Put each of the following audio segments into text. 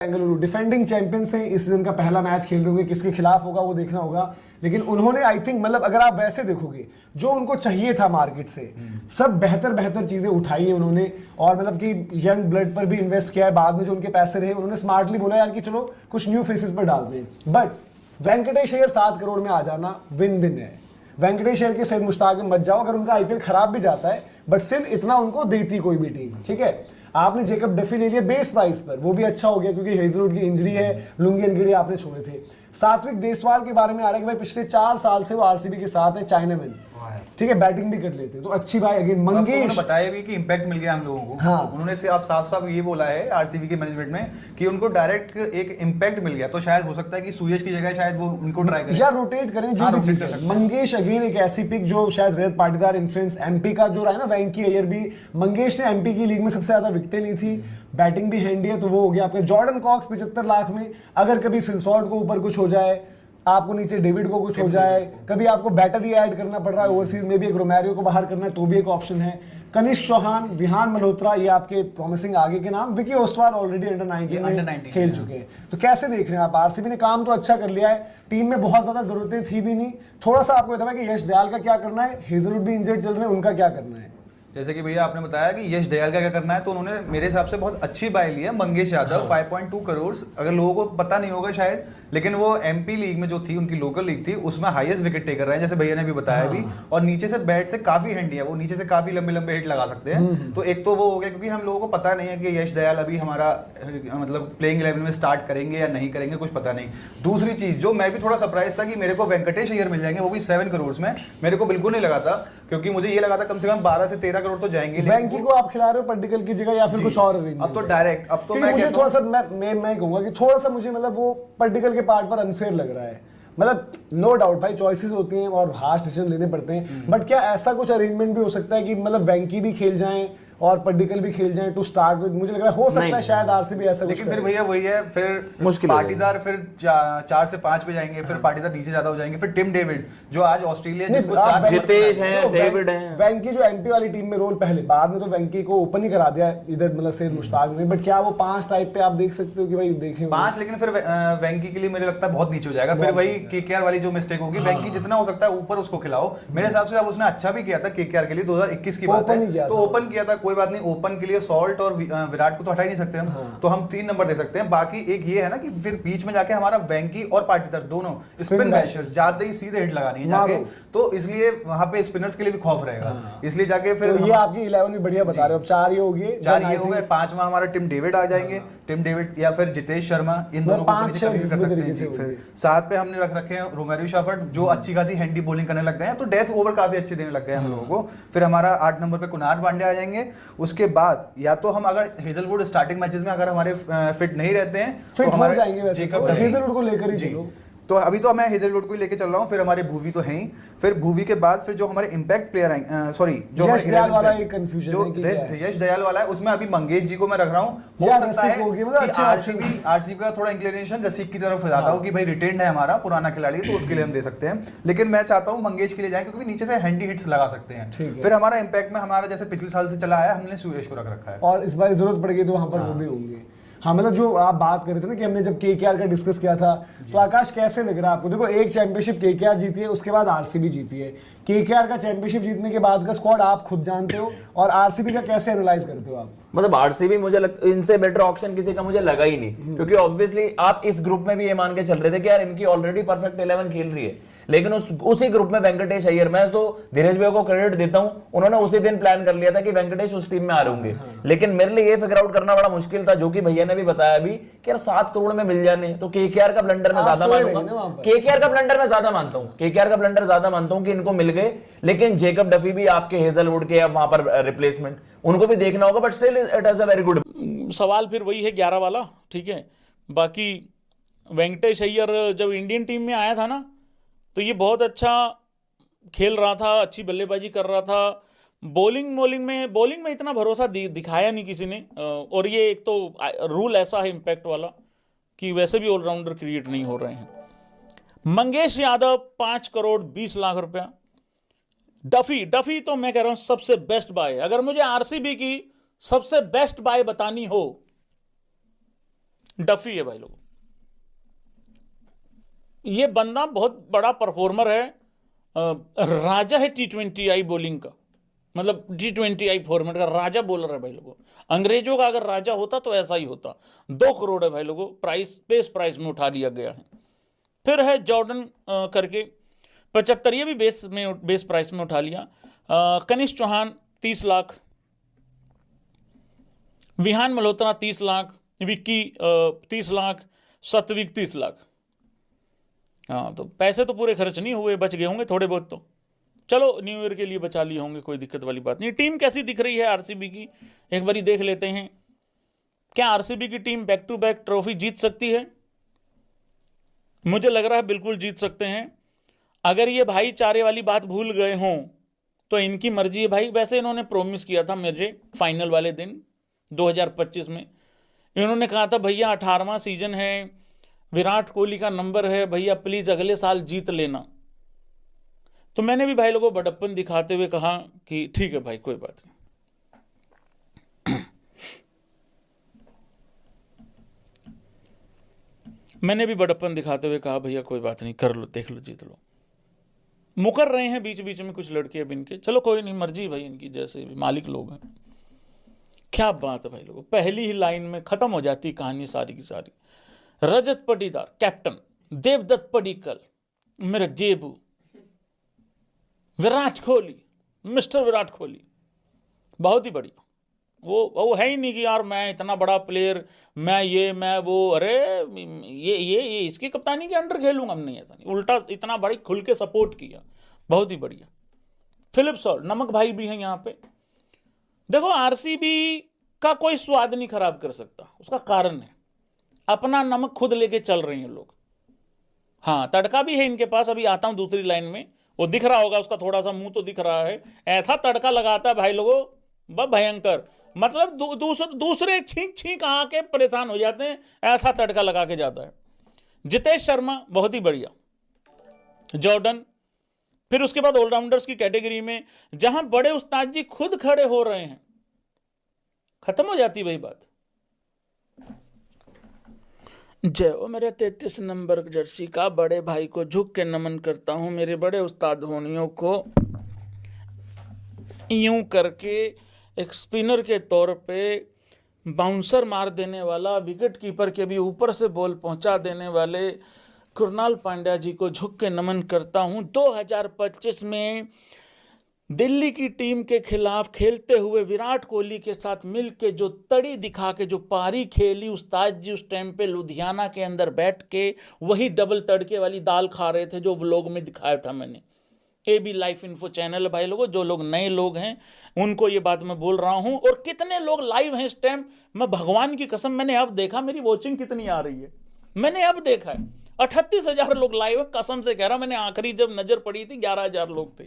Bengaluru defending champions हैं, इस season का पहला मैच खेल रहे होंगे, किसके खिलाफ होगा वो देखना होगा। लेकिन उन्होंने आई थिंक मतलब अगर आप वैसे देखोगे जो उनको चाहिए था मार्केट से, सब बेहतर बेहतर चीजें उठाई है उन्होंने, और मतलब कि यंग ब्लड पर भी इन्वेस्ट किया है। बाद में जो उनके पैसे रहे उन्होंने स्मार्टली बोला यार कि चलो कुछ न्यू फेसेस पर डालते हैं। बट वेंकटेश अय्यर 7 करोड़ में आ जाना विन विन है। वेंकटेश अय्यर के सैयद मुश्ताक में मत जाओ, अगर उनका आईपीएल खराब भी जाता है बट स्टिल इतना उनको देती कोई भी टीम, ठीक है। आपने जेकब डफी ले लिया बेस प्राइस पर, वो भी अच्छा हो गया क्योंकि हेजलवुड की इंजरी है, लुंगी एनगिडी आपने छोड़े थे। सात्विक देसवाल के बारे में आ रहा है कि भाई पिछले 4 साल से वो आरसीबी के साथ है, चाइनामैन, ठीक है, बैटिंग भी कर लेते हैं तो अच्छी भाई। अगेन मंगेश बताया भी कि इंपैक्ट मिल गया हम लोगों को। हाँ। उन्होंने साफ साफ ये बोला है आरसीबी के मैनेजमेंट में कि उनको डायरेक्ट एक इंपैक्ट मिल गया, तो शायद हो सकता है कि सुयश की जगह शायद वो उनको ट्राई करें या रोटेट करें, जो भी चीज है। मंगेश अगेन एक ऐसी पिक जो शायद रजत पाटीदार इन्फ्लुएंस, एमपी का जो रहा है ना वेंकी अय्यर भी, मंगेश ने एमपी की लीग में सबसे ज्यादा विकेटें ली थी, बैटिंग भी हैंडी है, तो वो हो गया आपका। जॉर्डन कॉक्स 75 लाख में, अगर कभी फिलसॉल्ट को ऊपर कुछ हो जाए, आपको नीचे डेविड को कुछ हो जाए, कभी आपको बैटर ही ऐड करना पड़ रहा है ओवरसीज में भी, एक रोमेरियो को बाहर करना है तो भी एक ऑप्शन है। कनिष्क चौहान, विहान मल्होत्रा, ये आपके प्रॉमिसिंग आगे के नाम। विकी ओसवाल ऑलरेडी अंडर 19 में खेल चुके हैं, तो कैसे देख रहे हैं आप? आरसीबी ने काम तो अच्छा कर लिया है, टीम में बहुत ज्यादा जरूरतें थी भी नहीं। थोड़ा सा आपको बताया कि यश दयाल का क्या करना है, हेजलवुड भी इंजर्ड चल रहे हैं, उनका क्या करना है। जैसे कि भैया आपने बताया कि यश दयाल का क्या करना है, तो उन्होंने मेरे हिसाब से बहुत अच्छी बाय ली है मंगेश यादव। 5.2 करोड़, अगर लोगों को पता नहीं होगा शायद, लेकिन वो एमपी लीग में जो थी, उनकी लोकल लीग थी, उसमें हाईएस्ट विकेट टेकर रहे हैं, जैसे भैया ने भी बताया भी। और नीचे से बैट से काफी हैंडी है, वो नीचे से काफी लंबे लंबे हिट लगा सकते हैं। तो एक तो वो हो गया, क्योंकि हम लोगों को पता नहीं है कि यश दयाल अभी हमारा मतलब प्लेइंग 11 में स्टार्ट करेंगे या नहीं करेंगे, कुछ पता नहीं। दूसरी चीज जो मैं भी थोड़ा सरप्राइज था कि मेरे को वेंकटेश अय्यर मिल जाएंगे, वो भी 7 करोड़ में। मेरे को बिल्कुल नहीं लगा था, क्योंकि मुझे ये लगा था कम से कम 12 से 13 करोड़ तो जाएंगे। वेंकी को आप खिला रहे हो पॉलिटिकल की जगह या फिर कुछ और अरेंजमेंट? अब तो डायरेक्ट, अब तो मैं मुझे थोड़ा सा मैं कहूंगा कि थोड़ा सा मुझे मतलब वो पॉलिटिकल के पार्ट पर अनफेयर लग रहा है। मतलब नो डाउट भाई चॉइसेस होती हैं और हार्श डिसीजन लेने पड़ते हैं, बट क्या ऐसा कुछ अरेंजमेंट भी हो सकता है कि मतलब वेंकी भी खेल जाएं और पॉलिटिकल भी खेल जाएं टू स्टार्ट विद? मुझे लग रहा है हो सकता है शायद आरसीबी ऐसा कुछ। लेकिन फिर भैया वही है, फिर मुश्किल पाटीदार फिर 4 से 5 पे जाएंगे, फिर पाटीदार नीचे ज्यादा हो जाएंगे, फिर टिम डेविड जो आज ऑस्ट्रेलिया जिसको 4 जितेश हैं, डेविड हैं, वेंकी जो एमपी वाली टीम में रोल पहले, बाद में तो वेंकी को ओपन ही करा दिया इधर मतलब सैयद मुश्ताक में, बट क्या वो 5 टाइप पे आप देख सकते हो कि भाई देखें 5? लेकिन फिर वेंकी के लिए मुझे लगता है बहुत नीचे हो जाएगा। फिर वही केकेआर वाली जो मिस्टेक होगी, वेंकी जितना हो सकता है ऊपर उसको खिलाओ। मेरे हिसाब से अब उसने अच्छा भी किया था केकेआर के लिए, 2021 की बात है, तो ओपन किया था, कोई बात नहीं। ओपन के लिए सॉल्ट और विराट को तो हटा ही नहीं सकते हम, तो हम 3 नंबर दे सकते हैं। बाकी एक ये है ना कि फिर बीच में जाके हमारा वेंकी और पाटीदार दोनों स्पिन बैशर्स जाते ही सीधे हिट लगानी है जाके, तो इसलिए वहां पे स्पिनर्स के लिए भी खौफ रहेगा। इसलिए जाके फिर तो ये आपकी 11 भी बढ़िया बता रहे हो। 4 ये हो गए, 4 ये हो गए, 5वां हमारा टिम डेविड आ जाएंगे, टिम डेविड या फिर जितेश शर्मा, इन दोनों को कर सकते हैं। फिर 7 पे हमने रख रखे हैं रोमेरियो शेफर्ड, जो अच्छी खासी हैंडी बॉलिंग करने लग गए हैं, तो डेथ ओवर काफी अच्छे देने लग गए हैं हम लोगों को। फिर हमारा 8 नंबर पे कुनार पांड्या आ जाएंगे। उसके बाद या तो हम अगर हेजलवुड स्टार्टिंग मैचेस में अगर हमारे फिट नहीं रहते हैं तो हमारे जाएंगे वैसे तो हेजलवुड को लेकर ही चलो। तो अभी तो मैं हेजलवुड को ही लेके चल रहा हूँ। फिर हमारे भूवी तो हैं ही, फिर भूवी के बाद फिर जो हमारे इंपैक्ट प्लेयर आएंगे, सॉरी जो यश दयाल वाला एक कंफ्यूजन है कि यश दयाल वाला है, उसमें अभी मंगेश जी को मैं रख रहा हूँ। हो सकता है कि आरसीबी का थोड़ा इंक्लिनेशन रसिक की तरफ ज्यादा हो कि भाई रिटेन्ड है हमारा पुराना खिलाड़ी, तो उसके लिए हम दे सकते हैं। लेकिन मैं चाहता हूँ मंगेश के लिए जाए, क्योंकि नीचे से हैंडी हिट्स लगा सकते हैं। फिर हमारा इंपैक्ट में हमारा जैसे पिछले साल से चला आया, हमने सुरेश को रख रखा है, और इस बार जरूरत पड़ेगी तो वहां पर वो भी होंगे। हाँ मतलब जो आप बात कर रहे थे ना कि हमने जब केकेआर का डिस्कस किया था, तो आकाश कैसे लग रहा है आपको? देखो एक चैंपियनशिप केकेआर जीती है, उसके बाद आरसीबी जीती है। केकेआर का चैंपियनशिप जीतने के बाद का स्क्वाड आप खुद जानते हो, और आरसीबी का कैसे एनालाइज करते हो आप? मतलब आरसीबी मुझे इनसे बेटर ऑप्शन किसी का मुझे लगा ही नहीं, क्योंकि ऑब्वियसली आप इस ग्रुप में भी ये मान के चल रहे थे कि यार इनकी ऑलरेडी परफेक्ट 11 खेल रही है, लेकिन उसी ग्रुप में वेंकटेश अय्यर, मैं तो धीरज भैया को क्रेडिट देता हूं, उन्होंने उसी दिन प्लान कर लिया था कि वेंकटेश उस टीम में आ रहे होंगे। लेकिन मेरे लिए ये फिगर आउट करना बड़ा मुश्किल था, जो कि भैया ने भी बताया अभी कि यार 7 करोड़ में मिल जाने, तो केकेआर का ब्लंडर में ज्यादा मानूंगा, केकेआर का ब्लंडर में ज्यादा मानता हूं, केकेआर का ब्लंडर ज्यादा मानता हूं कि इनको मिल गए। लेकिन जेकब डफी भी आपके हेजलवुड के वहां पर रिप्लेसमेंट, उनको भी देखना होगा, but still it is a very good. सवाल फिर वही है 11 वाला, ठीक है। बाकी वेंकटेश अय्यर जब इंडियन टीम में आया था ना, तो ये बहुत अच्छा खेल रहा था, अच्छी बल्लेबाजी कर रहा था। बॉलिंग में इतना भरोसा दिखाया नहीं किसी ने। और ये एक तो रूल ऐसा है इम्पैक्ट वाला कि वैसे भी ऑलराउंडर क्रिएट नहीं हो रहे हैं। मंगेश यादव 5 करोड़ 20 लाख रुपया। डफी तो मैं कह रहा हूं सबसे बेस्ट बाय। अगर मुझे आरसीबी की सबसे बेस्ट बाय बतानी हो, डफी है भाई लोग। ये बंदा बहुत बड़ा परफॉर्मर है, राजा है T20I बॉलिंग का, मतलब T20I फॉर्मेट का राजा बॉलर है भाई लोगों। अंग्रेजों का अगर राजा होता तो ऐसा ही होता। 2 करोड़ है भाई लोगों, प्राइस बेस प्राइस में उठा लिया गया है। फिर है जॉर्डन करके 75, ये भी बेस प्राइस में उठा लिया। कनिष्क चौहान 30 लाख, विहान मल्होत्रा 30 लाख, विक्की 30 लाख, सत्विक 30 लाख। हाँ, तो पैसे तो पूरे खर्च नहीं हुए, बच गए होंगे थोड़े बहुत, तो चलो न्यू ईयर के लिए बचा लिए होंगे, कोई दिक्कत वाली बात नहीं। टीम कैसी दिख रही है आरसीबी की, एक बारी देख लेते हैं। क्या आरसीबी की team back to back trophy जीत सकती है? मुझे लग रहा है बिल्कुल जीत सकते हैं। अगर ये भाईचारे वाली बात भूल गए हों तो इनकी मर्जी है भाई। वैसे इन्होंने प्रॉमिस किया था मुझे फाइनल वाले दिन 2025 में, इन्होंने कहा था भैया 18वां सीजन है, विराट कोहली का नंबर है भैया, प्लीज अगले साल जीत लेना। तो मैंने भी भाई लोगों को बड़प्पन दिखाते हुए कहा कि ठीक है भाई, कोई बात नहीं। मैंने भी बड़प्पन दिखाते हुए कहा भैया कोई बात नहीं, कर लो, देख लो, जीत लो। मुकर रहे हैं बीच बीच में कुछ लड़के अब इनके, चलो कोई नहीं, मर्जी भाई इनकी, जैसे भी मालिक लोग हैं। क्या बात है भाई लोगों, पहली ही लाइन में खत्म हो जाती कहानी सारी की सारी। रजत पाटीदार कैप्टन, देवदत्त पडिक्कल मेरे जेबू, विराट कोहली मिस्टर विराट कोहली, बहुत ही बढ़िया। वो है ही नहीं कि यार मैं इतना बड़ा प्लेयर, मैं वो, अरे ये इसकी कप्तानी के अंडर खेलूंगा, नहीं, ऐसा नहीं, उल्टा इतना बड़ी खुल के सपोर्ट किया, बहुत ही बढ़िया। फिलिप सॉल्ट नमक भाई भी हैं यहाँ पे। देखो आरसीबी का कोई स्वाद नहीं खराब कर सकता, उसका कारण है अपना नमक खुद लेके चल रहे हैं लोग। हाँ, तड़का भी है इनके पास, अभी आता हूं दूसरी लाइन में, वो दिख रहा होगा, उसका थोड़ा सा मुंह तो दिख रहा है। ऐसा तड़का लगाता है भाई लोगों, बहुत भयंकर, मतलब दूसरे छींक छींक आके परेशान हो जाते हैं, ऐसा तड़का लगा के जाता है। जितेश शर्मा बहुत ही बढ़िया, जॉर्डन। फिर उसके बाद ऑलराउंडर्स की कैटेगरी में जहां बड़े उस्ताद जी खुद खड़े हो रहे हैं, खत्म हो जाती वही बात। जय हो मेरे 33 नंबर जर्सी का बड़े भाई को झुक के नमन करता हूं, मेरे बड़े उस्ताद होनियों को यूं करके एक स्पिनर के तौर पे बाउंसर मार देने वाला, विकेट कीपर के भी ऊपर से बॉल पहुंचा देने वाले कृणाल पांड्या जी को झुक के नमन करता हूं। 2025 में दिल्ली की टीम के खिलाफ खेलते हुए विराट कोहली के साथ मिलके जो तड़ी दिखा के जो पारी खेली उस्ताद जी, उस टाइम पे लुधियाना के अंदर बैठ के वही डबल तड़के वाली दाल खा रहे थे जो व्लॉग में दिखाया था मैंने। AB लाइफ इन्फो चैनल भाई लोगों, जो लोग नए लोग हैं उनको ये बात मैं बोल रहा हूं। और कितने लोग लाइव हैं इस टाइम, मैं भगवान की कसम, मैंने अब देखा मेरी वॉचिंग कितनी आ रही है, मैंने अब देखा है 38,000 लोग लाइव है, कसम से कह रहा हूं। मैंने आखिरी जब नजर पड़ी थी 11,000 लोग थे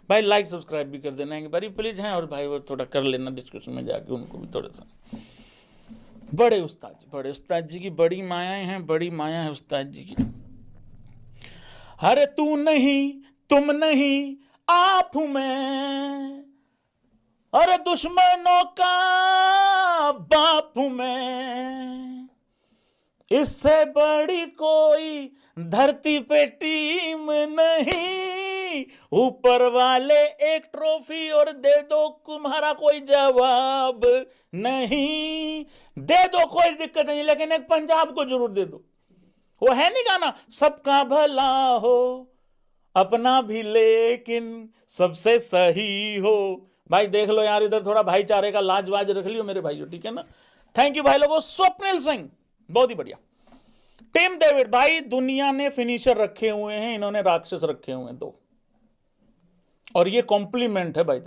भाई। लाइक सब्सक्राइब भी कर देना है भाई प्लीज हैं, और भाई वो थोड़ा कर लेना डिस्कशन में जाके, उनको भी थोड़ा सा। बड़े उस्ताद जी की बड़ी मायाएं हैं, बड़ी माया है उस्ताद जी की। अरे तू नहीं तुम नहीं आप हूं मैं, अरे दुश्मनों का बाप हूं मैं, इससे बड़ी कोई धरती पे टीम नहीं, ऊपर वाले एक ट्रॉफी और दे दो, तुम्हारा कोई जवाब नहीं, दे दो कोई दिक्कत नहीं, लेकिन एक पंजाब को जरूर दे दो। वो है नहीं गाना, सबका भला हो अपना भी लेकिन सबसे सही हो। भाई देख लो यार, इधर थोड़ा भाईचारे का लाजवाज रख लियो मेरे भाइयों, ठीक है ना। थैंक यू भाई लोगों। स्वप्निल सिंह बहुत ही बढ़िया। टिम डेविड भाई, दुनिया ने फिनिशर रखे हुए हैं, इन्होंने राक्षस रखे हुए हैं 2, और ये कॉम्प्लीमेंट है भाई।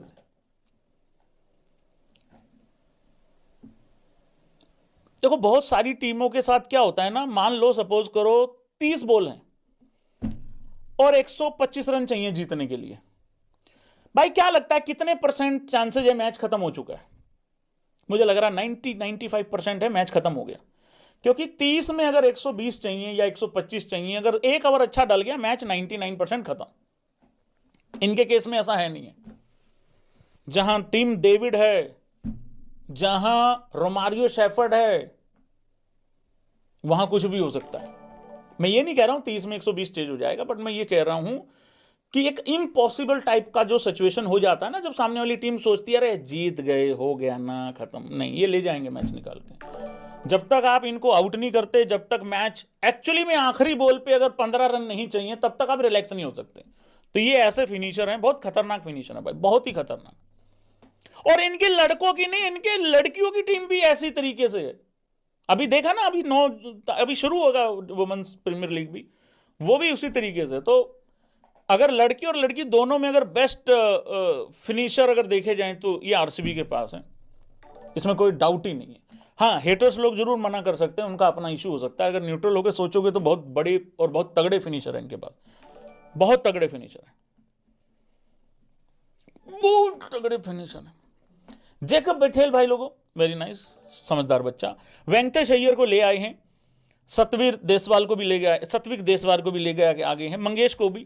देखो बहुत सारी टीमों के साथ क्या होता है ना, मान लो सपोज करो 30 बॉल हैं और 125 रन चाहिए जीतने के लिए। भाई क्या लगता है कितने % चांसेस है मैच खत्म हो चुका है? मुझे लग रहा है 90-95% है मैच खत्म हो गया, क्योंकि 30 में अगर 120 चाहिए या 125 चाहिए, अगर एक ओवर अच्छा डल गया मैच 99% खत्म। इनके केस में ऐसा है नहीं है। जहां टिम डेविड है, जहां रोमारियो शेफर्ड है, वहां कुछ भी हो सकता है। मैं ये नहीं कह रहा हूं 30 में 120 चेंज हो जाएगा, बट मैं ये कह रहा हूं कि एक इम्पॉसिबल टाइप का जो सिचुएशन हो जाता है ना, जब सामने वाली टीम सोचती है अरे जीत गए, हो गया ना, खत्म, नहीं, ये ले जाएंगे मैच निकाल के। जब तक आप इनको आउट नहीं करते, जब तक मैच एक्चुअली में आखिरी बॉल पे अगर 15 रन नहीं चाहिए, तब तक आप रिलैक्स नहीं हो सकते। तो ये ऐसे फिनिशर हैं, बहुत खतरनाक फिनिशर है भाई, बहुत ही खतरनाक। और इनके लड़कों की नहीं, इनके लड़कियों की टीम भी ऐसी तरीके से है। अभी देखा ना, अभी शुरू होगा वुमेन्स प्रीमियर लीग भी, वो भी उसी तरीके से। तो अगर लड़की और लड़की दोनों में अगर बेस्ट फिनिशर अगर देखे जाएं तो ये आरसीबी के पास है, इसमें कोई डाउट ही नहीं है। हाँ, हेटर्स लोग जरूर मना कर सकते हैं, उनका अपना इशू हो सकता है। अगर न्यूट्रल होकर सोचोगे तो बहुत बड़े और बहुत तगड़े फिनिशर हैं इनके पास, बहुत तगड़े फिनिशर हैं, बहुत तगड़े फिनिशर हैं। जैकब बथेल भाई लोगों, वेरी नाइस, समझदार बच्चा। वेंकटेश अय्यर को ले आए हैं, सतवीर देसवाल को भी ले गए, सत्विक देसवाल को भी ले गए आगे हैं, मंगेश को भी,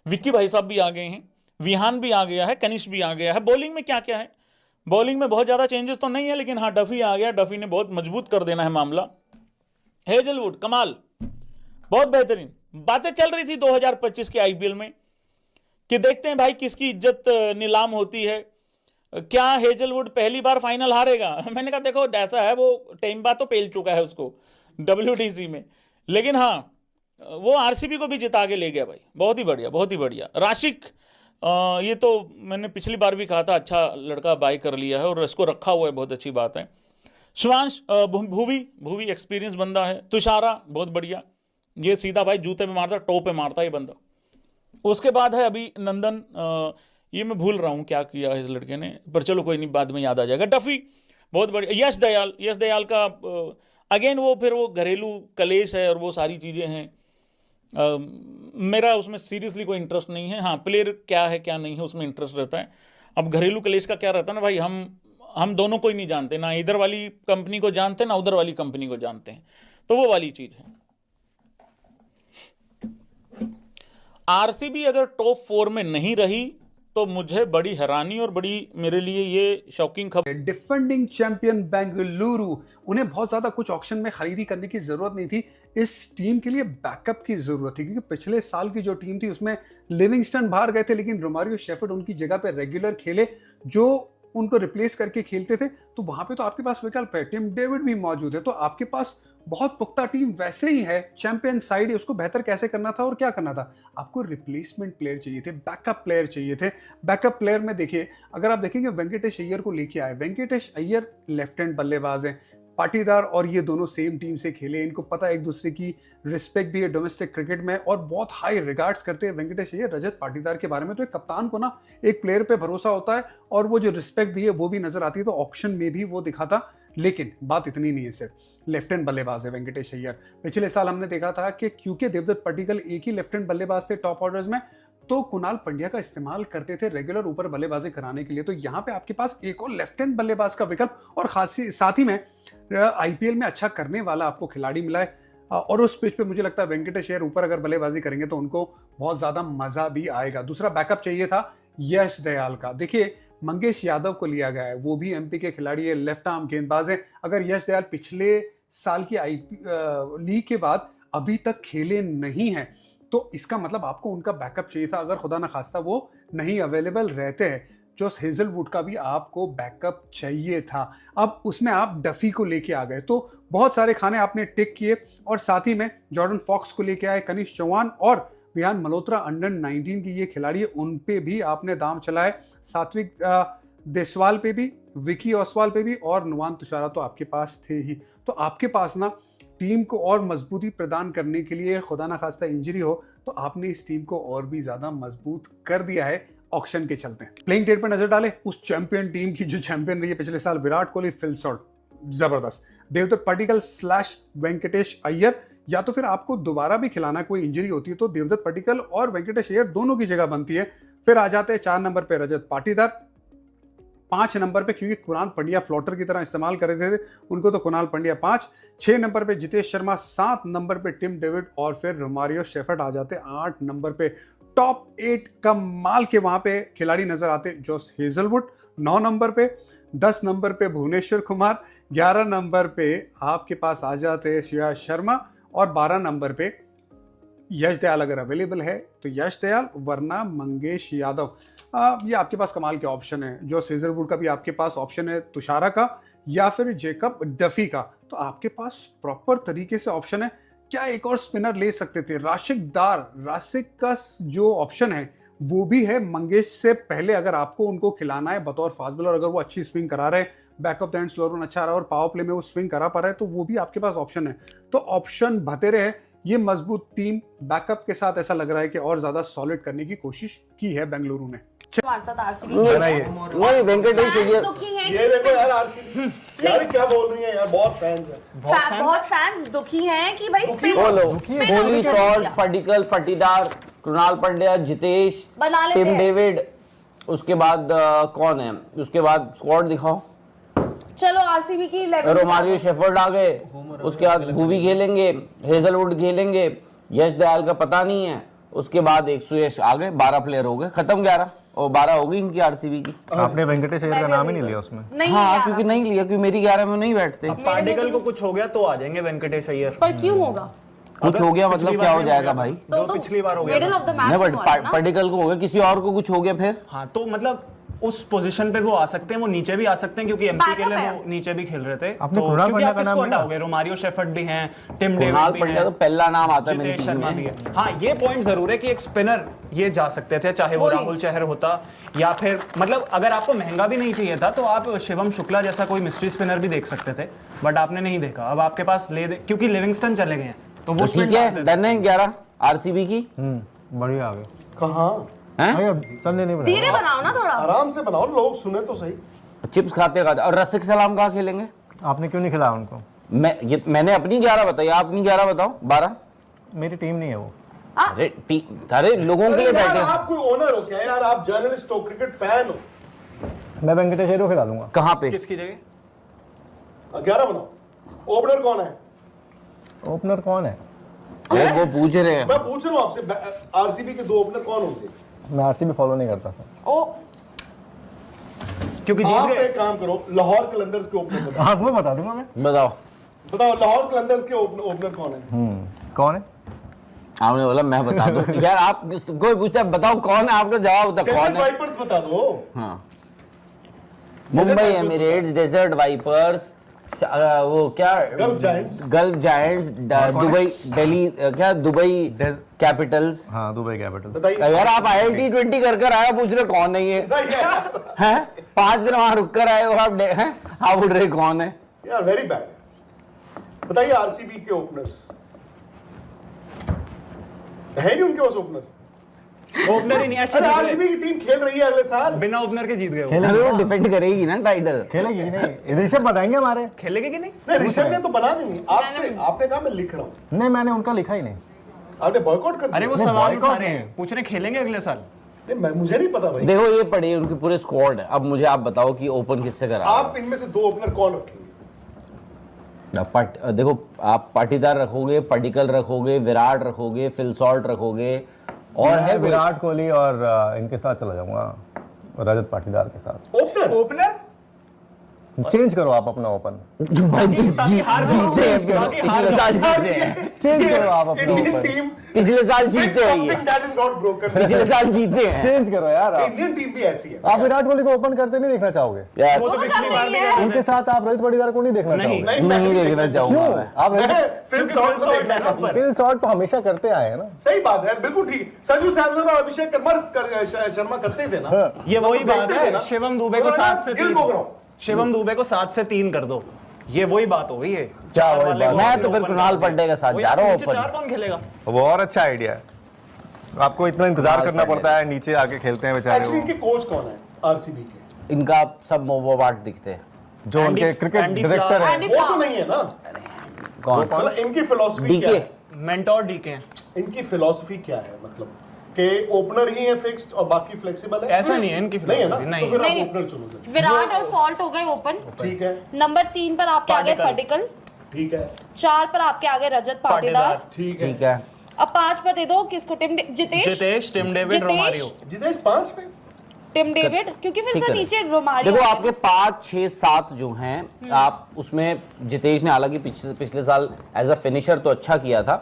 विक्की भाई साहब भी आ गए हैं, विहान भी आ गया है, कनिष्क भी आ गया है। बॉलिंग में क्या क्या है, बॉलिंग में बहुत ज़्यादा चेंजेस तो नहीं है, लेकिन हाँ डफी आ गया, डफी ने बहुत मजबूत कर देना है मामला। हेजलवुड कमाल, बहुत बेहतरीन। बातें चल रही थी 2025 के आईपीएल में कि देखते हैं भाई किसकी इज्जत नीलाम होती है, क्या हेजलवुड पहली बार फाइनल हारेगा। मैंने कहा देखो ऐसा है, वो टेम्बा तो पेल चुका है उसको WTC में, लेकिन हाँ वो आरसीबी को भी जिता के ले गया भाई, बहुत ही बढ़िया, बहुत ही बढ़िया। राशिक, ये तो मैंने पिछली बार भी कहा था, अच्छा लड़का बाय कर लिया है और इसको रखा हुआ है, बहुत अच्छी बात है। शिवांश, भूवी एक्सपीरियंस बंदा है। तुषारा बहुत बढ़िया, ये सीधा भाई जूते पे मारता, टो पे मारता है ये बंदा। उसके बाद है अभी नंदन, ये मैं भूल रहा हूँ क्या किया है इस लड़के ने, पर चलो कोई नहीं, बाद में याद आ जाएगा। डफी बहुत बढ़िया। यश दयाल का अगेन वो फिर वो घरेलू कलेश है और वो सारी चीज़ें हैं। मेरा उसमें सीरियसली कोई इंटरेस्ट नहीं है। हाँ, प्लेयर क्या है क्या नहीं है उसमें इंटरेस्ट रहता है। अब घरेलू कलेश का क्या रहता है ना भाई, हम दोनों को ही नहीं जानते, ना इधर वाली कंपनी को जानते ना उधर वाली कंपनी को जानते हैं, तो वो वाली चीज़ है। आरसीबी अगर टॉप 4 में नहीं रही तो मुझे बड़ी हैरानी और बड़ी मेरे लिए ये शॉकिंग खबर। डिफेंडिंग चैंपियन बेंगलुरु, उन्हें बहुत ज्यादा कुछ ऑक्शन में खरीदी करने की जरूरत नहीं थी, इस टीम के लिए बैकअप की जरूरत थी, क्योंकि पिछले साल की जो टीम थी उसमें लिविंगस्टन बाहर गए थे, लेकिन रोमारियो शेफर्ड उनकी जगह पे रेगुलर खेले, जो उनको रिप्लेस करके खेलते थे। तो वहां पे तो आपके पास विकल्प है, टिम डेविड भी मौजूद है, तो आपके पास बहुत पुख्ता टीम वैसे ही है। चैंपियन साइड है, उसको बेहतर कैसे करना था और क्या करना था, आपको रिप्लेसमेंट प्लेयर चाहिए थे, बैकअप प्लेयर चाहिए थे। बैकअप प्लेयर में देखिए, अगर आप देखेंगे वेंकटेश अय्यर को लेके आए। वेंकटेश अय्यर लेफ्ट हैंड बल्लेबाज हैं, पाटीदार और ये दोनों सेम टीम से खेले, इनको पता है एक दूसरे की रिस्पेक्ट भी है डोमेस्टिक क्रिकेट में, और बहुत हाई रिगार्ड्स करते हैं वेंकटेश अय्यर रजत पाटीदार के बारे में। तो एक कप्तान को ना एक प्लेयर पे भरोसा होता है, और वो जो रिस्पेक्ट भी है वो भी नजर आती है, तो ऑक्शन में भी वो दिखा था। लेकिन बात इतनी नहीं है, सिर्फ लेफ्ट हैंड बल्लेबाज है वेंकटेश अय्यर। पिछले साल हमने देखा था कि क्योंकि देवदत्त पट्टिकल एक ही लेफ्ट हैंड बल्लेबाज थे टॉप ऑर्डर्स में, तो कुणाल पंड्या का इस्तेमाल करते थे रेगुलर ऊपर बल्लेबाजी कराने के लिए। तो यहाँ पे आपके पास एक और लेफ्ट हैंड बल्लेबाज का विकल्प, और खासी साथ ही में आईपीएल में अच्छा करने वाला आपको खिलाड़ी मिला है। और उस पिच पे मुझे लगता है वेंकटेश अय्यर ऊपर अगर बल्लेबाजी करेंगे तो उनको बहुत ज्यादा मजा भी आएगा। दूसरा बैकअप चाहिए था यश दयाल का। देखिए, मंगेश यादव को लिया गया है, वो भी एमपी के खिलाड़ी है, लेफ्ट आर्म गेंदबाज है। अगर यश दयाल पिछले साल की लीग के बाद अभी तक खेले नहीं हैं, तो इसका मतलब आपको उनका बैकअप चाहिए था, अगर खुदा ना खास्ता वो नहीं अवेलेबल रहते हैं। जोस हेजलवुड का भी आपको बैकअप चाहिए था। अब उसमें आप डफी को लेके आ गए, तो बहुत सारे खाने आपने टिक किए, और साथ ही में जॉर्डन फॉक्स को लेके आए, कनिष्क चौहान और विहान मल्होत्रा अंडर 19 की ये खिलाड़ी है, उन पे भी आपने दाम चलाए। सात्विक देसवाल पे भी, विकी ओसवाल पे भी, और नुवान तुषारा तो आपके पास थे ही। तो आपके पास ना टीम को और मजबूती प्रदान करने के लिए, खुदा ना खास्ता इंजरी हो, तो आपने इस टीम को और भी ज्यादा मजबूत कर दिया है ऑक्शन के चलते। प्लेइंग टेट पर नजर डाले उस चैंपियन टीम की जो चैंपियन रही है पिछले साल, विराट कोहली, फिल सॉल्ट, जबरदस्त। देवदत्त पट्टिकल / वेंकटेश अय्यर, या तो फिर आपको दोबारा भी खिलाना, कोई इंजरी होती है तो देवदत्त पट्टिकल और वेंकटेश अय्यर दोनों की जगह बनती है। फिर आ जाते हैं 4 नंबर पे रजत पाटीदार, 5 नंबर पे क्योंकि कुणाल पंड्या फ्लोटर की तरह इस्तेमाल कर रहे थे उनको, तो कुणाल पंड्या 5, 6 नंबर पे जितेश शर्मा, 7 नंबर पे टिम डेविड, और फिर रोमारियो शेफर्ड आ जाते 8 नंबर पे। टॉप 8 कमाल के वहां पे खिलाड़ी नजर आते, जोस हेजलवुड 9 नंबर पे, 10 नंबर पे भुवनेश्वर कुमार, 11 नंबर पे आपके पास आ जाते हैं श्रेयस शर्मा और 12 नंबर पे यश दयाल अगर अवेलेबल है तो यश दयाल, वरना मंगेश यादव। ये आपके पास कमाल के ऑप्शन है। जो सीजरवुड का भी आपके पास ऑप्शन है, तुषारा का या फिर जेकब डफी का, तो आपके पास प्रॉपर तरीके से ऑप्शन है। क्या एक और स्पिनर ले सकते थे? राशिक का जो ऑप्शन है वो भी है मंगेश से पहले। अगर आपको उनको खिलाना है बतौर फास्ट बॉलर, अगर वो अच्छी स्विंग करा रहे हैं, back of the end slow run अच्छा रहा है और पावर प्ले में वो स्विंग करा पा रहा है, तो वो भी आपके पास ऑप्शन है। तो ऑप्शन भतेरे है। ये मजबूत टीम बैकअप के साथ ऐसा लग रहा है कि और ज्यादा सॉलिड करने की कोशिश की है बेंगलुरु ने। हमारे साथ आरसीबी वही वेंकटेश अय्यर, दुखी हैं ये देखो यार आरसीबी यार क्या बोल रही है यार, बहुत फैंस हैं। बहुत फैंस दुखी हैं कि भाई स्पिन कोहली, शॉर्ट, पडिक्कल, पाटीदार, कृणाल पंड्या, जितेश, बना लेते टिम हैं। डेविड, उसके बाद कौन है, उसके बाद स्क्वाड दिखाओ। चलो आरसीबी की 11 रोमारियो शेफर्ड आ गए, उसके बाद भुवी खेलेंगे, हेजलवुड खेलेंगे, यश दयाल का पता नहीं है, उसके बाद एक सुयश आ गए, 12 प्लेयर हो गए, खत्म 11 और 12 हो गई इनकी आरसीबी की। आपने वेंकटेश अय्यर का नाम ही नहीं लिया उसमें। नहीं हाँ यार, क्योंकि नहीं लिया, क्योंकि मेरी 11 में नहीं बैठते। पार्टिकल को कुछ हो गया तो आ जाएंगे वेंकटेश अय्यर। पर क्यों होगा? कुछ हो गया मतलब क्या हो जाएगा भाई? जो पिछली बार हो गया मिडिल ऑफ द मैच नहीं बट पार्टिकल को हो गया, किसी और को कुछ हो गया फिर। हाँ तो मतलब उस पोजीशन पे वो आ सकते हैं, वो नीचे भी आ सकते हैं क्योंकि एमपी के लिए Backup है। वो नीचे भी खेल रहे थे। आपने तो कृणाल क्योंकि पंड्या आप का किसको नाम हटाओगे? रोमारियो शेफर्ड भी हैं, टिम कृणाल डेविड भी पंड्या तो हैं, पहला नाम आता है मेरी जितेश टीम शर्मा भी में। है। हाँ ये पॉइंट जरूर है कि एक स्पिनर ये जा सकते थे, चाहे वो वही। राहुल चहर होता या फिर मतलब अगर आपको महंगा भी नहीं चाहिए था तो आप शिवम शुक्ला जैसा कोई मिस्ट्री स्पिनर भी देख सकते थे, बट आपने नहीं देखा। अब आपके पास क्योंकि लिविंगस्टन चले गए हैं तो वो तो ठीक है, डन है 11 आरसीबी की। बढ़िया आ गए। कहाँ हैं? भाई अब सबने नहीं बनाया। धीरे बनाओ ना थोड़ा। आराम से बनाओ, लोग सुने तो सही। चिप्स खाते खाते। और रसिक सलाम कहाँ खेलेंगे? आपने क्यों नहीं खिलाया उनको? मैंने अपनी 11 बताई, आप अपनी 11 बताओ। 12 मेरी टीम नहीं है वो। अरे लोगों के लिए यार बैठे। आप कोई ओनर हो क्या यार? आप जर्नलिस्ट हो, क्रिकेट फैन हो। मैं वेंकटेश अय्यर को खिला दूंगा। कहाँ पे? किसकी जगह? 11 बनाओ। ओपनर कौन है? ओपनर कौन है? अरे वो पूछ रहे हैं। मैं पूछ रहा हूँ आपसे, आरसीबी के 2 ओपनर कौन होंगे? मैं आरसीबी फॉलो नहीं करता सर। ओ क्योंकि जीत आप गए। एक काम करो, लाहौर कलंदर्स के ओपनर बताओ। हाँ वो बता दूंगा मैं। बताओ। बताओ लाहौर कलंदर्स के ओपनर कौन है? कौन है? आपने बोला मैं बता दूं। यार आप कोई पूछता है बताओ कौन है, आपका जवाब बताओ कौन डेजर्ट है। वाइपर्स बता दो। हाँ मुंबई एमिरेट्स, डेजर्ट वाइपर्स, वो क्या गल्फ जायंट्स, दुबई, दिल्ली क्या दुबई कैपिटल्स। हाँ दुबई कैपिटल। बताइए यार आप IIT 20 कर आए, पूछ रहे कौन नहीं है? सही है हैं 5 दिन वहां रुक कर आए हो आप, हैं आप बोल रहे कौन है? यार, वेरी बैड। बताइए आरसीबी के ओपनर्स है नहीं उनके पास ओपनर? ओपनर ही नहीं, ऐसे अरे जीत गए। आरसीबी की टीम खेल रही है अगले साल। बिना ओपनर के जीत गए वो। अरे वो डिफेंड करेगी ना टाइटल। खेलेगी कि नहीं? ऋषभ बताएंगे हमारे। खेलेंगे कि नहीं? नहीं, ऋषभ ने तो बना देंगे। आपसे आपने कहा मैं लिख रहा हूँ, नहीं मैंने उनका लिखा ही नहीं। आपने बॉयकॉट कर अरे दिया। वो नहीं, सवाल boycott उठा रहे नहीं। हैं, पूछ रहे खेलेंगे अगले साल। नहीं, मुझे नहीं पता भाई। देखो ये पढ़िए उनकी पूरे स्क्वाड है। अब मुझे आप बताओ कि ओपन किससे करा? आप इनमें से 2 ओपनर कौन रखेंगे? देखो आप पाटीदार रखोगे, पडिक्कल रखोगे, विराट रखोगे, फिल सॉल्ट रखोगे और है विराट कोहली और इनके साथ चला जाऊंगा, रजत पाटीदार के साथ। ओपनर ओपनर चेंज करो आप अपना ओपन। जीते हैं पिछले साल जीते हैं। चेंज करो आप अपना इंडियन ओपन। टीम पिछले साल जीते हैं ये। something that is not broken। पिछले साल जीते हैं चेंज करो यार आप। इंडियन टीम भी ऐसी है। आप विराट कोहली को ओपन करते नहीं देखना चाहोगे? यार। वो तो पिछली बार भी गए थे। उनके साथ आप रजत पाटीदार को नहीं देखना नहीं। चाहोगे? नहीं देखना चाहूंगा क्यों? मैं। आप फिल्म शॉट को देखना चाहता हूं। फिल शॉट तो हमेशा करते आए हैं ना। सही बात है, बिल्कुल ठीक। संजू सैमसन और अभिषेक शर्मा करते थे ना। ये वही तो बात देखते थे ना। है, शिवम दुबे को 7 से 3। शिवम दुबे को 7 से 3 कर दो, ये वही बात हो गई है। क्या चार वही वाले बात? को मैं तो फिर open कृणाल कर पंड्या के साथ वही जा रहा हूँ नीचे open। 4 कौन खेलेगा? वो और अच्छा आइडिया है। आपको इतना इंतजार कृणाल करना पंड्या। पड़ता है, नीचे आके खेलते हैं बेचारे एक्चुअली वो। इनके कोच कौन है आरसीबी के? इनका सब मोबाबाट दिखते हैं। जो उनके क्रिकेट एंडी डायरेक्टर हैं। एंडी वो तो नहीं है ना। कौन? मतलब इनकी फिलॉसफी क्या डीके। है? मेंटोर डीके हैं। इनकी फिलॉसफी क्या है? मतलब कि ओपनर ही है फिक्स्ड और बाकी फ्लेक्सिबल है? ऐसा नहीं है इनकी नहीं है ना? philosophy, नहीं। तो फिर आप नहीं। ओपनर चुनो। विराट और सॉल्ट हो गए ओपन। ठीक है, नंबर 3 पर आपके आगे पाटिकल। पडिक्कल, ठीक है, 4 पर आपके आगे रजत पाटीदार। ठीक है। ठीक है। अब 5 पर दे दो किसको? Jitesh, Jitesh, Tim David, Romario. Jitesh 5 पे? टिम डेविड, क्योंकि फिर ठीक सर है। नीचे रोमारियो देखो है आपके 5, 6, 7 जो हैं आप उसमें जितेश ने हालांकि पिछले साल एज अ फिनिशर तो अच्छा किया था।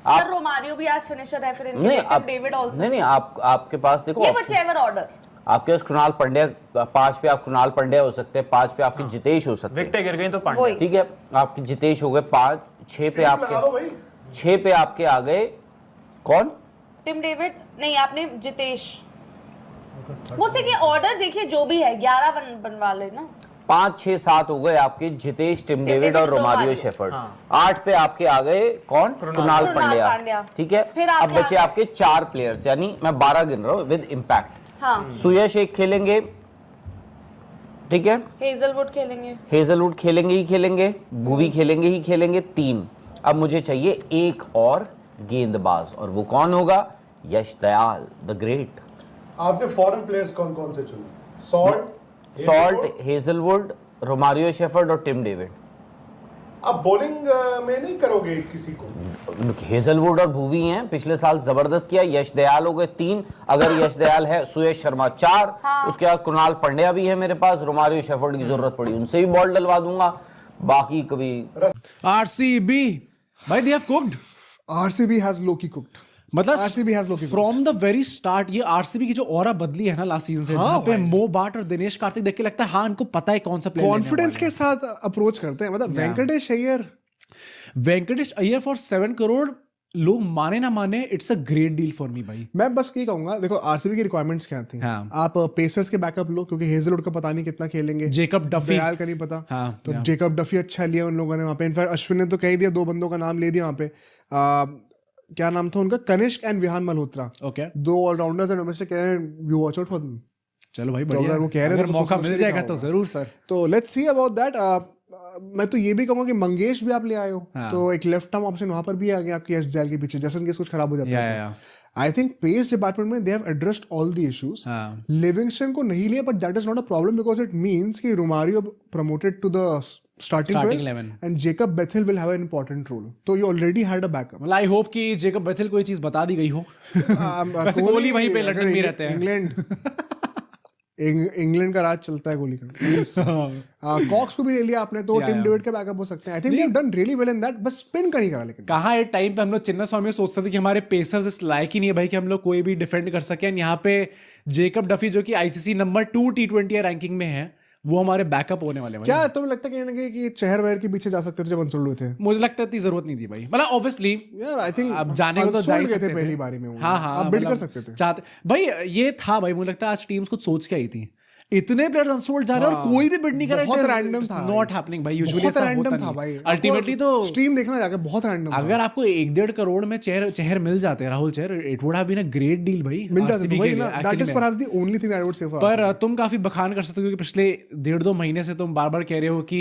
ना। सर रोमारियो भी एज फिनिशर है फिर इनके लिए, टिम डेविड आल्सो। नहीं आपके पास देखो ये व्हिचएवर ऑर्डर। आपके पास कृणाल पांड्या 5 पे आप कृणाल पांड्या हो सकते हैं, 5 पे आपके जितेश हो सकते हैं, विकेटें गिर गई तो वही। पांड्या। ठीक है आपके जितेश हो गए 5, 6 पे आपके 6 पे आपके आ गए कौन? टिम डेविड नहीं, आपने जितेश। वो से कि ऑर्डर देखिए जो भी है 11 बनवा लेना। 5, 6, 7 हो गए आपके जितेश, टिम डेविड और रोमारियो शेफर्ड। 8 पे आपके आ गए कौन? कृणाल पांड्या। ठीक है फिर अब आपके बचे आपके 4 प्लेयर्स, यानी मैं 12 गिन रहा हूँ विद इम्पैक्ट। हाँ, सुयश एक खेलेंगे, ठीक है, हेजलवुड खेलेंगे। हेजलवुड खेलेंगे ही खेलेंगे, भुवी खेलेंगे ही खेलेंगे 3। अब मुझे चाहिए एक और गेंदबाज और वो कौन होगा? यश दयाल द ग्रेट। आपने फॉरेन प्लेयर्स कौन कौन से चुने? सॉल्ट, हेजलवुड, रोमारियो शेफर्ड और टिम डेविड। आप बॉलिंग में नहीं करोगे किसी को? हेजलवुड और भुवी हैं, पिछले साल जबरदस्त किया। यश दयाल हो गए 3, अगर यश दयाल है, सुयश शर्मा 4, उसके बाद कुणाल पांड्या भी है मेरे पास, रोमारियो शेफर्ड की जरूरत पड़ी उनसे भी बॉल डलवा दूंगा, बाकी कभी आरसीबी भाई they have cooked. RCB has lowkey cooked. मतलब RCB has lowkey from the very start ये आरसीबी की जो ऑरा बदली है ना लास्ट सीजन से, जहां पे मो बाट और दिनेश कार्तिक देख के लगता है हाँ इनको पता है कौन सा प्लेयर कॉन्फिडेंस के साथ अप्रोच करते हैं। मतलब वेंकटेश अय्यर फॉर 7 करोड़, लोग माने ना माने, it's a great deal for me भाई। मैं बस ये कहूंगा, देखो आरसीबी की रिक्वायरमेंट्स क्या थी। हाँ। आप पेसर्स के बैकअप लो, क्योंकि हेजलवुड का पता नहीं कितना खेलेंगे, जेकब डफी, दयाल का नहीं पता। हाँ, तो yeah. जेकब डफी अच्छा लिया उन लोगों ने वहां पे। इनफैक्ट अश्विन ने तो कह दिया, 2 बंदों का नाम ले दिया वहां पे। क्या नाम था उनका? Kanishk and Vihaan Malhotra, okay 2 all-rounders and उनमें से कह रहे हैं you watch out for them. चलो भाई तो बढ़िया, अगर वो कह रहे हैं अगर तो मौका सोच मिल के जाएगा क्या तो होगा। जरूर सर। तो लेट्स सी अबाउट दैट। मैं तो ये भी कहूंगा कि मंगेश भी आप ले आए हो, हाँ। तो एक लेफ्ट आर्म ऑप्शन वहां पर भी आ गया आपकी एस के पीछे, जैसे उनके कुछ खराब हो जाता है। या आई थिंक पेस डिपार्टमेंट में they have addressed all the issues. हाँ। लिविंगस्टन को नहीं लिया, but that is not a problem because it means कि Romario promoted to the starting 11 and Jacob Bethel will have an important role. So you already had a backup. मतलब I hope कि Jacob Bethel को ये चीज बता दी गई हो। वैसे कोहली वहीं पे लंदन में रहते हैं। इंग्लैंड का राज चलता है कोहली का। कॉक्स को भी ले लिया आपने, तो टिम डेविड के बैकअप हो सकते हैं। I think they have done really well in that, बस स्पिन का नहीं करा। लेकिन कहाँ एक टाइम पे हम लोग चिन्ना स्वामी सोचते थे कि हमारे पेसर्स इस लायक ही नहीं है भाई कि हम लोग कोई भी डिफेंड कर सके। यहाँ पे जेकब डफी जो कि आईसीसी नंबर 2 T20 रैंकिंग में है, वो हमारे बैकअप होने वाले हैं। क्या तुम्हें लगता है कहीं ना कहीं कि चेहर वहर के पीछे जा सकते थे जब अंसुल हुए थे? मुझे लगता है इतनी जरूरत नहीं थी भाई। मतलब ऑब्वियसली यार आई थिंक अब जाने को तो जा ही सकते थे पहली बारी में वो। हाँ आप बिड कर सकते थे। चाहते भाई ये था भाई, मुझे लगता है आज टीम्स कुछ सोच के आई थी। इतने प्लेयर्स अनसोल्ड जा रहे हैं और कोई भी बिड नहीं कर रहा है। बहुत रैंडम था, नॉट हैपनिंग भाई। यूजुअली बहुत रैंडम था भाई। अल्टीमेटली तो स्ट्रीम देखना जाके बहुत रैंडम। अगर आपको 1-1.5 करोड़ में चेहर मिल जाते हैं, Rahul Chahar, it would have been a great deal भाई। मिल जाते वही ना, that is perhaps the only thing I would say. पर तुम काफी बखान कर सकते हो क्योंकि पिछले 1.5-2 महीने से तुम बार-बार कह रहे हो कि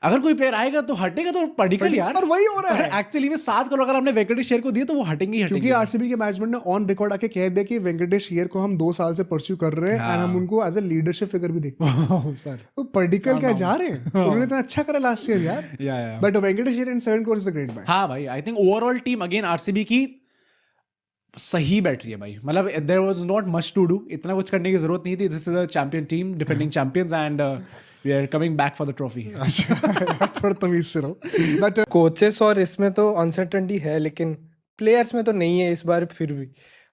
अगर कोई प्लेयर आएगा तो हटेगा तो पडिकल यार, और वही हो रहा है एक्चुअली में। 7 करोड़ अगर हमने वेंकटेश अय्यर को दिए तो वो हटेंगे ही हटेंगे। क्योंकि आरसीबी के मैनेजमेंट ने ऑन रिकॉर्ड आके कह दिया कि वेंकटेश अय्यर को हम 2 साल से परस्यू कर रहे हैं एंड हम उनको एज अ लीडरशिप फिगर भी देखते हैं। सर तो पडिकल क्या जा रहे हैं, उन्होंने इतना अच्छा करा लास्ट ईयर यार। But Venkatesh Iyer in 7 crore is a great buy. हां भाई, I think overall team again RCB की सही बैठ रही है भाई। मतलब there was not much to do, इतना कुछ करने की जरूरत नहीं थी। This is a champion team, defending champions and we are coming back for the trophy. थोड़ा तमीज से रहो। बट कोचेस और इसमें तो अनसर्टेनिटी है, लेकिन प्लेयर्स में तो नहीं है इस बार। फिर भी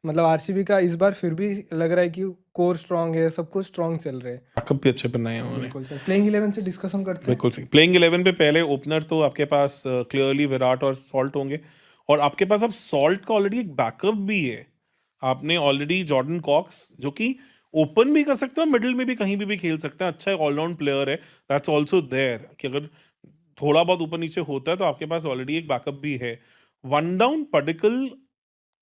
मतलब आरसीबी का इस बार फिर भी लग रहा है कि कोर स्ट्रांग है, सब कुछ स्ट्रांग चल रहे हैं। बैकअप भी अच्छे बनाए हैं उन्होंने। बिल्कुल सर, प्लेइंग 11 से डिस्कशन करते हैं। बिल्कुल सही। प्लेइंग 11 पे पहले ओपनर तो आपके पास क्लियरली विराट और सॉल्ट होंगे, और आपके पास अब सॉल्ट का ऑलरेडी एक बैकअप भी है। आपने ऑलरेडी जॉर्डन कॉक्स जो कि ओपन भी कर सकते हो, मिडिल में भी कहीं भी खेल सकते हैं, अच्छा ऑलराउंड प्लेयर है। दैट्स आल्सो देयर कि अगर थोड़ा बहुत ऊपर नीचे होता है तो आपके पास ऑलरेडी एक बैकअप भी है। वन डाउन पडिकल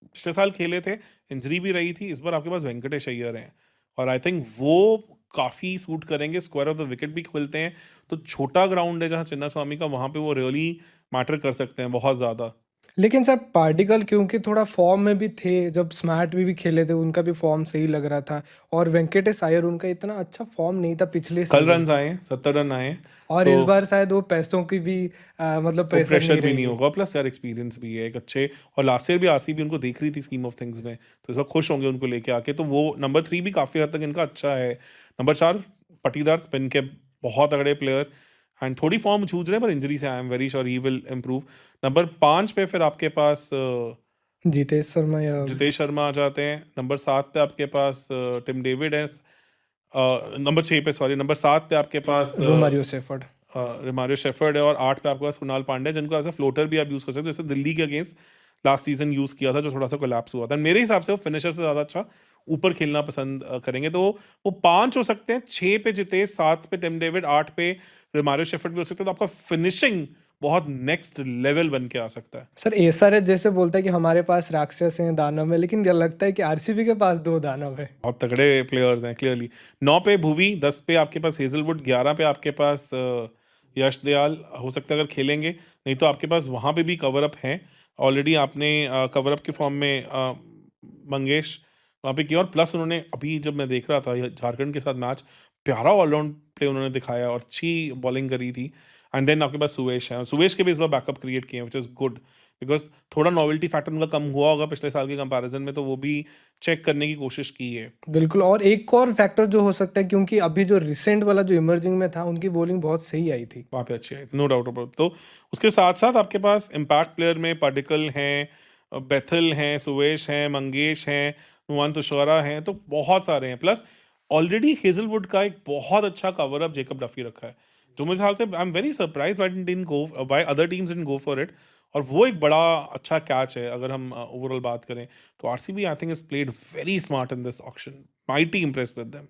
पिछले साल खेले थे, इंजरी भी रही थी। इस बार आपके पास वेंकटेश अय्यर हैं और आई थिंक वो काफ़ी सूट करेंगे। स्क्वायर ऑफ द विकेट भी खेलते हैं, तो छोटा ग्राउंड है जहाँ चिन्ना स्वामी का, वहाँ पे वो रियली मैटर कर सकते हैं बहुत ज़्यादा। लेकिन सर पार्टिकल क्योंकि थोड़ा फॉर्म में भी थे, जब स्मार्ट भी खेले थे उनका भी फॉर्म सही लग रहा था, और वेंकटेश अय्यर उनका इतना अच्छा फॉर्म नहीं था पिछले कल सीजन। रन आए 70 रन आए, और तो इस बार शायद वो पैसों की भी मतलब प्रेशर प्रेशर नहीं भी नहीं रहेगी। होगा, प्लस यार एक्सपीरियंस भी है एक अच्छे, और लास्ट ईयर भी आरसीबी उनको देख रही थी स्कीम ऑफ थिंग्स में, तो इस बार खुश होंगे उनको लेके आके। तो वो नंबर 3 भी काफी हद तक इनका अच्छा है। नंबर 4 पाटीदार, स्पिन के बहुत तगड़े प्लेयर, एंड थोड़ी फॉर्म छूट रहे हैं पर इंजरी से I am very sure he will improve. Number 5 पे फिर आपके पास जितेश शर्मा या जितेश शर्मा आ जाते हैं। नंबर 7 पे आपके पास टिम डेविड है। नंबर 6 पे, सॉरी, नंबर 7 पे आपके पास रोमारियो शेफर्ड। रोमारियो शेफर्ड है, और 8 पे आपके पास कुणाल पांड्या, जिनको एज अ फ्लोटर भी आप यूज कर सकते हो, जैसे दिल्ली के अगेंस्ट लास्ट सीजन यूज किया था जो थोड़ा सा कोलैप्स हुआ था। मेरे हिसाब से वो फिनिशर से ज्यादा अच्छा ऊपर खेलना पसंद करेंगे, तो वो 5 हो सकते हैं। 6 पे जितेश, 7 पे टिम डेविड, 8 पे रोमारियो शेफर्ड भी हो सकते हैं, तो आपका फिनिशिंग बहुत नेक्स्ट लेवल बन के आ सकता है। सर एसआरएच जैसे बोलता है कि हमारे पास राक्षस हैं, दानव है, लेकिन ये लगता है कि आरसीबी के पास 2 दानव है। बहुत तगड़े प्लेयर्स हैं क्लियरली। 9 पे भुवी, 10 पे आपके पास हेजलवुड, 11 पे आपके पास यश दयाल हो सकता है अगर खेलेंगे, नहीं तो आपके पास वहाँ पे भी कवर अप हैं ऑलरेडी। आपने कवर अप के फॉर्म में मंगेश वहाँ पे किया, और प्लस उन्होंने अभी जब मैं देख रहा था झारखंड के साथ मैच, प्यारा ऑलराउंड प्ले उन्होंने दिखाया और अच्छी बॉलिंग करी थी। एंड देन आपके पास सुवेश है, सुवेश के भी इस बार बैकअप क्रिएट किए, विच इज़ गुड, बिकॉज थोड़ा नॉवेल्टी फैक्टर उनका कम हुआ होगा पिछले साल के कंपैरिजन में, तो वो भी चेक करने की कोशिश की है। बिल्कुल, और एक और फैक्टर जो हो सकता है, क्योंकि अभी जो रिसेंट वाला जो इमर्जिंग में था उनकी बॉलिंग बहुत सही आई थी। वहाँ पे अच्छी आई, नो डाउट अबाउट। तो उसके साथ साथ आपके पास इम्पैक्ट प्लेयर में पार्टिकल हैं, बेथल हैं, सुवेश हैं, मंगेश हैं, नुमान तुषारा हैं, तो बहुत सारे हैं। प्लस ऑलरेडी हेजलवुड का एक बहुत अच्छा कवर अप जेकब डफी रखा है, जो मेरे ख्याल से I am very surprise why other teams didn't go for it, और वो एक बड़ा अच्छा कैच है अगर हम ओवरऑल बात करें। तो RCB I think is played very smart in this auction, mighty impressed with them.